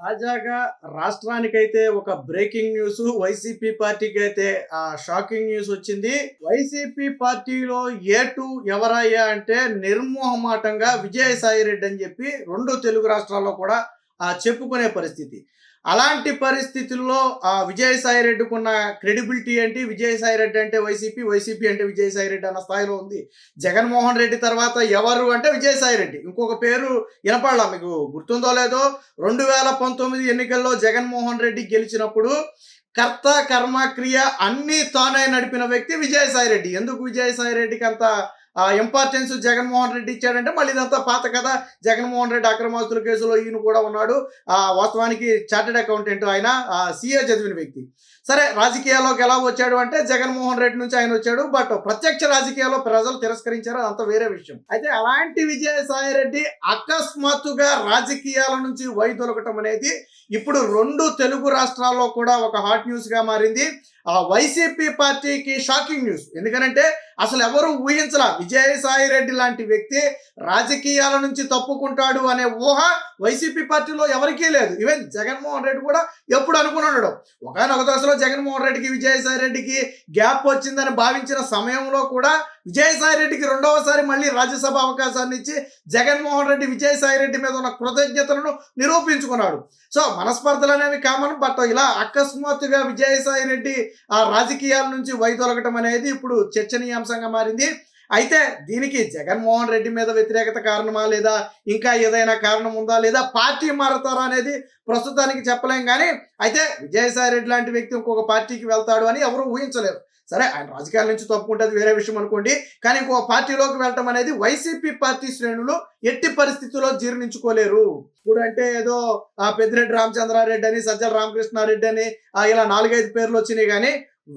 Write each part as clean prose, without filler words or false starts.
తాజాగా రాష్ట్రానికైతే ఒక breaking news, YCP పార్టీకి అయితే షాకింగ్ న్యూస్ వచ్చింది. వైసీపీ పార్టీలో ఏటు ఎవరయ్యా అంటే నిర్మోహమాటంగా విజయసాయి రెడ్డి అని చెప్పి 2 తెలుగు రాష్ట్రాల్లో కూడా చెప్పుకునే పరిస్థితి. అలాంటి పరిస్థితుల్లో విజయసాయి రెడ్డికున్న క్రెడిబిలిటీ ఏంటి? విజయసాయి రెడ్డి అంటే వైసీపీ, వైసీపీ అంటే విజయసాయి రెడ్డి అన్న స్థాయిలో ఉంది. జగన్మోహన్ రెడ్డి తర్వాత ఎవరు అంటే విజయసాయి రెడ్డి. ఇంకొక పేరు వినపడలా, మీకు గుర్తుందో లేదో 2019 ఎన్నికల్లో జగన్మోహన్ రెడ్డి గెలిచినప్పుడు కర్త కర్మ క్రియ అన్నీ తానే నడిపిన వ్యక్తి విజయసాయి రెడ్డి. ఎందుకు విజయసాయి రెడ్డికి అంత ఇంపార్టెన్స్ జగన్మోహన్ రెడ్డి ఇచ్చాడంటే మళ్ళీ ఇదంతా పాత కదా. జగన్మోహన్ రెడ్డి అక్రమాస్తుల కేసులో ఈయన కూడా ఉన్నాడు. వాస్తవానికి చార్టెడ్ అకౌంటెంట్, ఆయన సీఏ చదివిన వ్యక్తి. సరే, రాజకీయాల్లోకి ఎలా వచ్చాడు అంటే జగన్మోహన్ రెడ్డి నుంచి ఆయన వచ్చాడు. బట్ ప్రత్యక్ష రాజకీయాల్లో ప్రజలు తిరస్కరించారు, అదంతా వేరే విషయం. అయితే అలాంటి విజయసాయి రెడ్డి అకస్మాత్తుగా రాజకీయాల నుంచి వైదొలగటం అనేది ఇప్పుడు 2 తెలుగు రాష్ట్రాల్లో కూడా ఒక హాట్ న్యూస్ గా మారింది. వైసీపీ పార్టీకి షాకింగ్ న్యూస్. ఎందుకంటే అసలు ఎవరు ఊహించలా విజయసాయి రెడ్డి లాంటి వ్యక్తి రాజకీయాల నుంచి తప్పుకుంటాడు అనే ఊహ వైసీపీ పార్టీలో ఎవరికీ లేదు. ఈవెన్ జగన్మోహన్ రెడ్డి కూడా ఎప్పుడు అనుకున్నాడు. ఒకనొక దశలో జగన్మోహన్ రెడ్డికి విజయసాయి రెడ్డికి గ్యాప్ వచ్చిందని భావించిన సమయంలో కూడా విజయసాయి రెడ్డికి రెండవసారి మళ్ళీ రాజ్యసభ అవకాశాన్ని ఇచ్చి జగన్మోహన్ రెడ్డి విజయసాయి రెడ్డి మీద ఉన్న కృతజ్ఞతలను నిరూపించుకున్నాడు. సో మనస్పర్ధలు అనేవి కామన్. బట్ ఇలా అకస్మాత్తుగా విజయసాయి రెడ్డి రాజకీయాల నుంచి వైదొలగటం అనేది ఇప్పుడు చర్చనీయాంశంగా మారింది. అయితే దీనికి జగన్మోహన్ రెడ్డి మీద వ్యతిరేకత కారణమా, లేదా ఇంకా ఏదైనా కారణం ఉందా, లేదా పార్టీ మారతారా అనేది ప్రస్తుతానికి చెప్పలేం. కానీ అయితే విజయసాయి రెడ్డి లాంటి వ్యక్తి ఇంకొక పార్టీకి వెళ్తాడు అని ఎవరు ఊహించలేరు. సరే, ఆయన రాజకీయాల నుంచి తప్పుకుంటుంది వేరే విషయం అనుకోండి. కానీ ఇంకో పార్టీలోకి వెళ్ళటం అనేది వైసీపీ పార్టీ శ్రేణులు ఎట్టి పరిస్థితుల్లో జీర్ణించుకోలేరు. ఇప్పుడు అంటే ఏదో పెద్దిరెడ్డి రామచంద్రారెడ్డి అని, సజ్జల రామకృష్ణారెడ్డి అని ఇలా 4-5 పేర్లు వచ్చినాయి. కానీ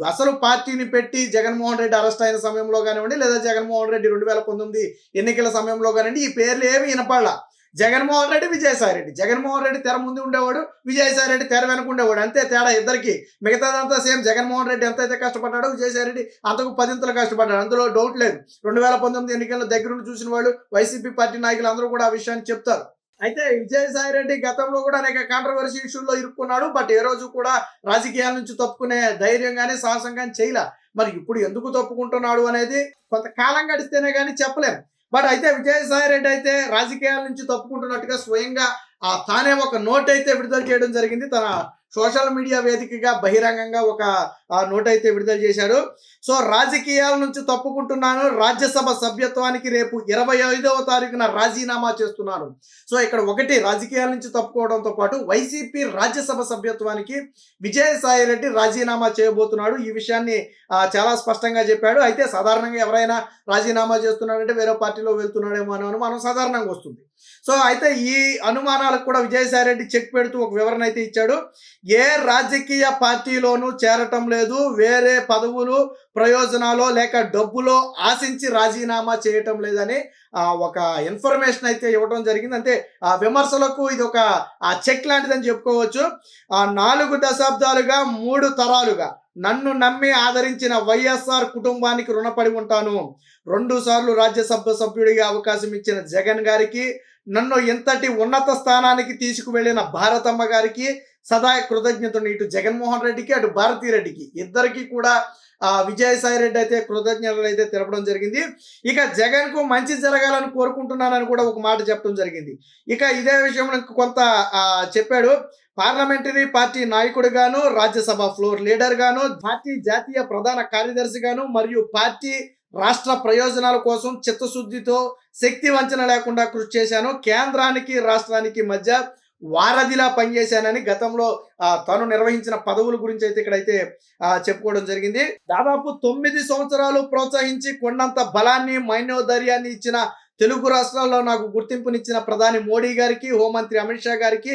అసలు పార్టీని పెట్టి జగన్మోహన్ రెడ్డి అరెస్ట్ అయిన సమయంలో కానివ్వండి, లేదా జగన్మోహన్ రెడ్డి 2019 ఎన్నికల సమయంలో కానివ్వండి, ఈ పేర్లు ఏమి వినపడలా. జగన్మోహన్ రెడ్డి, విజయసాయి రెడ్డి. జగన్మోహన్ రెడ్డి తెర ముందు ఉండేవాడు, విజయసాయి రెడ్డి తెర వెనక ఉండేవాడు. అంతే తేడా ఇద్దరికి. మిగతాదంతా సేమ్. జగన్మోహన్ రెడ్డి ఎంతైతే కష్టపడ్డాడో విజయసాయి రెడ్డి అంతకు 10 కష్టపడ్డాడు, అందులో డౌట్ లేదు. 2019 ఎన్నికల్లో దగ్గరుండి చూసిన వాళ్ళు, వైసీపీ పార్టీ నాయకులు అందరూ కూడా ఆ విషయాన్ని చెప్తారు. అయితే విజయసాయి రెడ్డి గతంలో కూడా అనేక కాంట్రవర్సీ ఇష్యూల్లో ఇరుక్కున్నాడు. బట్ ఏ రోజు కూడా రాజకీయాల నుంచి తప్పుకునే ధైర్యం కానీ సాహసం కానీ చేయలే. మరి ఇప్పుడు ఎందుకు తప్పుకుంటున్నాడు అనేది కొంతకాలం గడిస్తేనే కానీ చెప్పలేం. బట్ అయితే విజయసాయి రెడ్డి అయితే రాజకీయాల నుంచి తప్పుకుంటున్నట్టుగా స్వయంగా తానే ఒక నోట్ అయితే విడుదల చేయడం జరిగింది. తన సోషల్ మీడియా వేదికగా బహిరంగంగా ఒక నోట్ అయితే విడుదల చేశారు. సో రాజకీయాల నుంచి తప్పుకుంటున్నాను, రాజ్యసభ సభ్యత్వానికి రేపు 25వ తారీఖున రాజీనామా చేస్తున్నాను. సో ఇక్కడ ఒకటి, రాజకీయాల నుంచి తప్పుకోవడంతో పాటు వైసీపీ రాజ్యసభ సభ్యత్వానికి విజయసాయి రెడ్డి రాజీనామా చేయబోతున్నాడు. ఈ విషయాన్ని చాలా స్పష్టంగా చెప్పాడు. అయితే సాధారణంగా ఎవరైనా రాజీనామా చేస్తున్నాడంటే వేరే పార్టీలో వెళ్తున్నాడేమో అనే అనుమానం సాధారణంగా వస్తుంది. సో అయితే ఈ అనుమానాలకు కూడా విజయసాయి రెడ్డి చెక్ పెడుతూ ఒక వివరణ అయితే ఇచ్చాడు. ఏ రాజకీయ పార్టీలోనూ చేరటం లేదు, వేరే పదవులు, ప్రయోజనాలు లేక డబ్బులో ఆశించి రాజీనామా చేయటం లేదని ఒక ఇన్ఫర్మేషన్ అయితే ఇవ్వడం జరిగింది. అంటే విమర్శలకు ఇది ఒక చెక్ లాంటిదని చెప్పుకోవచ్చు. 4 దశాబ్దాలుగా 3 తరాలుగా నన్ను నమ్మి ఆదరించిన వైఎస్ఆర్ కుటుంబానికి రుణపడి ఉంటాను. 2 సార్లు రాజ్యసభ సభ్యుడిగా అవకాశం ఇచ్చిన జగన్ గారికి, నన్ను ఇంతటి ఉన్నత స్థానానికి తీసుకువెళ్ళిన భారతమ్మ గారికి సదా కృతజ్ఞతను. ఇటు జగన్మోహన్ రెడ్డికి, అటు భారతీ రెడ్డికి, ఇద్దరికి కూడా విజయసాయి రెడ్డి అయితే కృతజ్ఞతలు అయితే తెలపడం జరిగింది. ఇక జగన్ కు మంచి జరగాలని కోరుకుంటున్నానని కూడా ఒక మాట చెప్పడం జరిగింది. ఇక ఇదే విషయంలో కొంత చెప్పాడు. పార్లమెంటరీ పార్టీ నాయకుడిగాను, రాజ్యసభ ఫ్లోర్ లీడర్ గాను, పార్టీ జాతీయ ప్రధాన కార్యదర్శిగాను మరియు పార్టీ రాష్ట్ర ప్రయోజనాల కోసం చిత్తశుద్ధితో శక్తి వంచన లేకుండా కృషి చేశాను. కేంద్రానికి రాష్ట్రానికి మధ్య వారధిలా పనిచేశానని గతంలో తాను నిర్వహించిన పదవుల గురించి అయితే ఇక్కడైతే చెప్పుకోవడం జరిగింది. దాదాపు 9 సంవత్సరాలు ప్రోత్సహించి కొండంత బలాన్ని, మనోధైర్యాన్ని ఇచ్చిన తెలుగు రాష్ట్రాల్లో నాకు గుర్తింపునిచ్చిన ప్రధాని మోడీ గారికి, హోంమంత్రి అమిత్ షా గారికి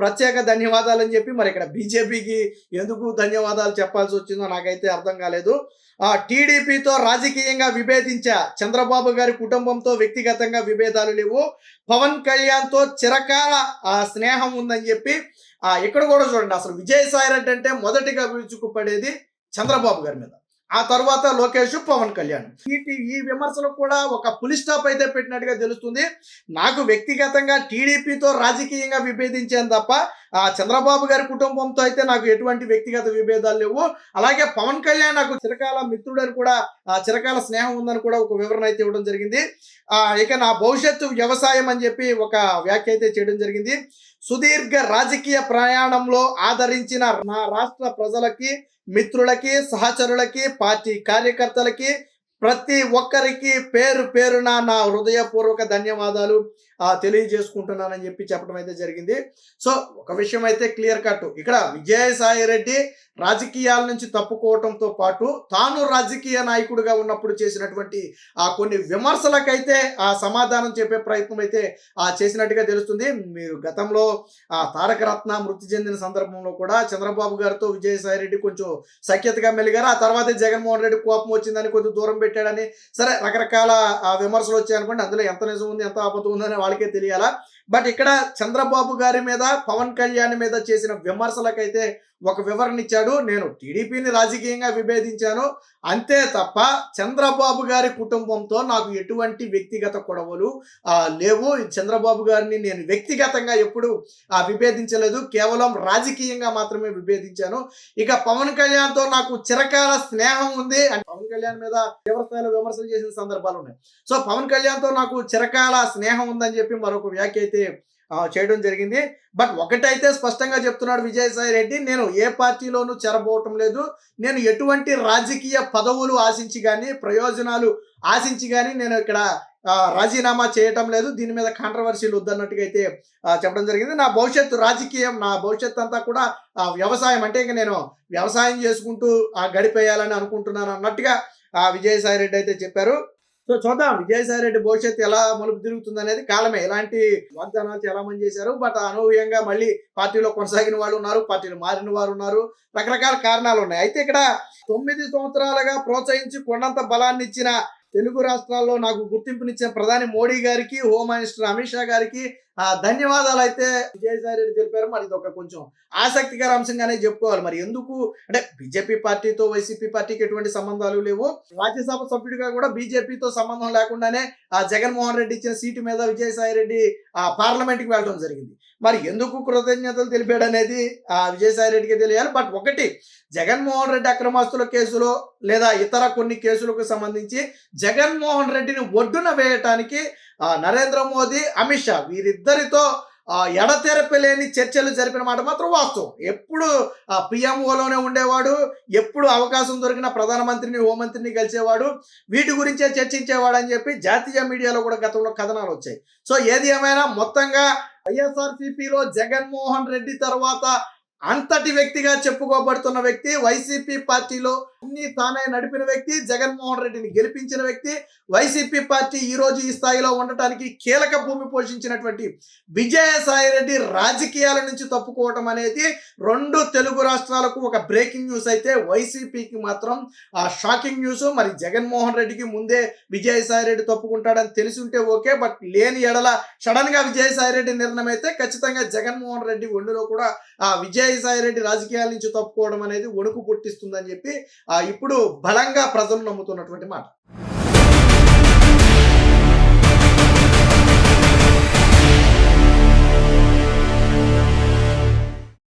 ప్రత్యేక ధన్యవాదాలు అని చెప్పి, మరి ఇక్కడ బీజేపీకి ఎందుకు ధన్యవాదాలు చెప్పాల్సి వచ్చిందో నాకైతే అర్థం కాలేదు. టీడీపీతో రాజకీయంగా విభేదించా, చంద్రబాబు గారి కుటుంబంతో వ్యక్తిగతంగా విభేదాలు లేవు, పవన్ కళ్యాణ్తో చిరకాల స్నేహం ఉందని చెప్పి ఇక్కడ కూడా చూడండి. అసలు విజయసాయి రెడ్డి అంటే మొదటిగా విరుచుకుపడేది చంద్రబాబు గారి మీద, ఆ తర్వాత లోకేష్, పవన్ కళ్యాణ్. ఈ విమర్శలకు కూడా ఒక పులి స్టాప్ అయితే పెట్టినట్టుగా తెలుస్తుంది. నాకు వ్యక్తిగతంగా టీడీపీతో రాజకీయంగా విభేదించాను తప్ప చంద్రబాబు గారి కుటుంబంతో అయితే నాకు ఎటువంటి వ్యక్తిగత విభేదాలు లేవు. అలాగే పవన్ కళ్యాణ్ నాకు చిరకాల మిత్రుడని కూడా చిరకాల స్నేహం ఉందని కూడా ఒక వివరణ అయితే ఇవ్వడం జరిగింది. ఇక నా భవిష్యత్తు వ్యవసాయం అని చెప్పి ఒక వ్యాఖ్య అయితే చేయడం జరిగింది. సుదీర్ఘ రాజకీయ ప్రయాణంలో ఆదరించిన నా రాష్ట్ర ప్రజలకి, మిత్రులకి, సహచరులకి, పార్టీ కార్యకర్తలకి, ప్రతి ఒక్కరికి పేరు పేరున నా హృదయపూర్వక ధన్యవాదాలు తెలియజేసుకుంటున్నానని చెప్పి చెప్పడం అయితే జరిగింది. సో ఒక విషయం అయితే క్లియర్ కట్, ఇక్కడ విజయసాయి రెడ్డి రాజకీయాల నుంచి తప్పుకోవటంతో పాటు తాను రాజకీయ నాయకుడిగా ఉన్నప్పుడు చేసినటువంటి కొన్ని విమర్శలకైతే సమాధానం చెప్పే ప్రయత్నం అయితే చేసినట్టుగా తెలుస్తుంది. మీరు గతంలో తారక రత్న మృతి చెందిన సందర్భంలో కూడా చంద్రబాబు గారితో విజయసాయి రెడ్డి కొంచెం సఖ్యతగా మెలిగారు. ఆ తర్వాత జగన్మోహన్ రెడ్డి కోపం వచ్చిందని కొద్దిగా దూరం పెట్టాడని సరే రకరకాల విమర్శలు వచ్చాయనుకోండి. అందులో ఎంత నిజం ఉంది ఎంత అబద్ధం ఉందని వాళ్ళకే తెలియాలా. బట్ ఇక్కడ చంద్రబాబు గారి మీద, పవన్ కళ్యాణ్ మీద చేసిన విమర్శలకైతే ఒక వివరణ ఇచ్చాడు. నేను టీడీపీని రాజకీయంగా విభేదించాను అంతే తప్ప చంద్రబాబు గారి కుటుంబంతో నాకు ఎటువంటి వ్యక్తిగత గొడవలు లేవు. చంద్రబాబు గారిని నేను వ్యక్తిగతంగా ఎప్పుడు విభేదించలేదు, కేవలం రాజకీయంగా మాత్రమే విభేదించాను. ఇక పవన్ కళ్యాణ్తో నాకు చిరకాల స్నేహం ఉంది అంటే పవన్ కళ్యాణ్ మీద తీవ్రస్థాయిలో విమర్శలు చేసిన సందర్భాలు ఉన్నాయి. సో పవన్ కళ్యాణ్తో నాకు చిరకాల స్నేహం ఉందని చెప్పి మరొక వ్యాఖ్య అయితే చేయడం జరిగింది. బట్ ఒకటైతే స్పష్టంగా చెప్తున్నాడు విజయసాయి రెడ్డి, నేను ఏ పార్టీలోనూ చేరబోవటం లేదు, నేను ఎటువంటి రాజకీయ పదవులు ఆశించి కానీ ప్రయోజనాలు ఆశించి కానీ నేను ఇక్కడ రాజీనామా చేయటం లేదు, దీని మీద కాంట్రవర్సీలు వద్దన్నట్టుగా అయితే చెప్పడం జరిగింది. నా భవిష్యత్తు రాజకీయం, నా భవిష్యత్తు అంతా కూడా వ్యవసాయం, అంటే ఇంక నేను వ్యవసాయం చేసుకుంటూ గడిపేయాలని అనుకుంటున్నాను అన్నట్టుగా విజయసాయి రెడ్డి అయితే చెప్పారు. సో చూద్దాం విజయసాయి రెడ్డి భవిష్యత్తు ఎలా మలుపు తిరుగుతుంది అనేది కాలమే. ఎలాంటి వాగ్దానాలు చాలా మంది చేశారు, బట్ అనూహ్యంగా మళ్ళీ పార్టీలో కొనసాగిన వాళ్ళు ఉన్నారు, పార్టీలు మారిన వారు ఉన్నారు, రకరకాల కారణాలు ఉన్నాయి. అయితే ఇక్కడ 9 సంవత్సరాలుగా ప్రోత్సహించి కొండంత బలాన్ని ఇచ్చిన తెలుగు రాష్ట్రాల్లో నాకు గుర్తింపునిచ్చిన ప్రధాని మోడీ గారికి, హోమ్ మినిస్టర్ అమిత్ షా గారికి ధన్యవాదాలు అయితే విజయసాయి రెడ్డి తెలిపారు. మరి ఇది ఒక కొంచెం ఆసక్తికర అంశంగానే చెప్పుకోవాలి. మరి ఎందుకు అంటే బీజేపీ పార్టీతో వైసీపీ పార్టీకి ఎటువంటి సంబంధాలు లేవు, రాజ్యసభ సభ్యుడిగా కూడా బీజేపీతో సంబంధం లేకుండానే జగన్మోహన్ రెడ్డి ఇచ్చిన సీటు మీద విజయసాయి రెడ్డి పార్లమెంట్కి వెళ్ళడం జరిగింది. మరి ఎందుకు కృతజ్ఞతలు తెలిపాడు అనేది విజయసాయి రెడ్డికి తెలియాలి. బట్ ఒకటి, జగన్మోహన్ రెడ్డి అక్రమాస్తుల కేసులో లేదా ఇతర కొన్ని కేసులకు సంబంధించి జగన్మోహన్ రెడ్డిని ఒడ్డున వేయటానికి నరేంద్ర మోదీ, అమిత్ షా వీరిద్దరితో ఎడతెరపలేని చర్చలు జరిపిన మాట మాత్రం వాస్తవం. ఎప్పుడు పిఎంఓలోనే ఉండేవాడు, ఎప్పుడు అవకాశం దొరికిన ప్రధానమంత్రిని, హోంమంత్రిని కలిసేవాడు, వీటి గురించే చర్చించేవాడు అని చెప్పి జాతీయ మీడియాలో కూడా గతంలో కథనాలు వచ్చాయి. సో ఏది ఏమైనా మొత్తంగా వైఎస్ఆర్సీపీలో జగన్మోహన్ రెడ్డి తర్వాత అంతటి వ్యక్తిగా చెప్పుకోబడుతున్న వ్యక్తి, వైసీపీ పార్టీలో అన్ని తానే నడిపిన వ్యక్తి, జగన్మోహన్ రెడ్డిని గెలిపించిన వ్యక్తి, వైసీపీ పార్టీ ఈ రోజు ఈ స్థాయిలో ఉండటానికి కీలక భూమి పోషించినటువంటి విజయసాయి రెడ్డి రాజకీయాల నుంచి తప్పుకోవటం అనేది 2 తెలుగు రాష్ట్రాలకు ఒక బ్రేకింగ్ న్యూస్ అయితే వైసీపీకి మాత్రం షాకింగ్ న్యూస్. మరి జగన్మోహన్ రెడ్డికి ముందే విజయసాయి రెడ్డి తప్పుకుంటాడని తెలిసి ఉంటే ఓకే, బట్ లేని ఎడల సడన్ గా విజయసాయి రెడ్డి నిర్ణయం అయితే ఖచ్చితంగా జగన్మోహన్ రెడ్డి ఒండిలో కూడా విజయసాయి రెడ్డి రాజకీయాల నుంచి తప్పుకోవడం అనేది వణుకు పుట్టిస్తుందని చెప్పి ఇప్పుడు బలంగా ప్రజలు నమ్ముతున్నటువంటి మాట.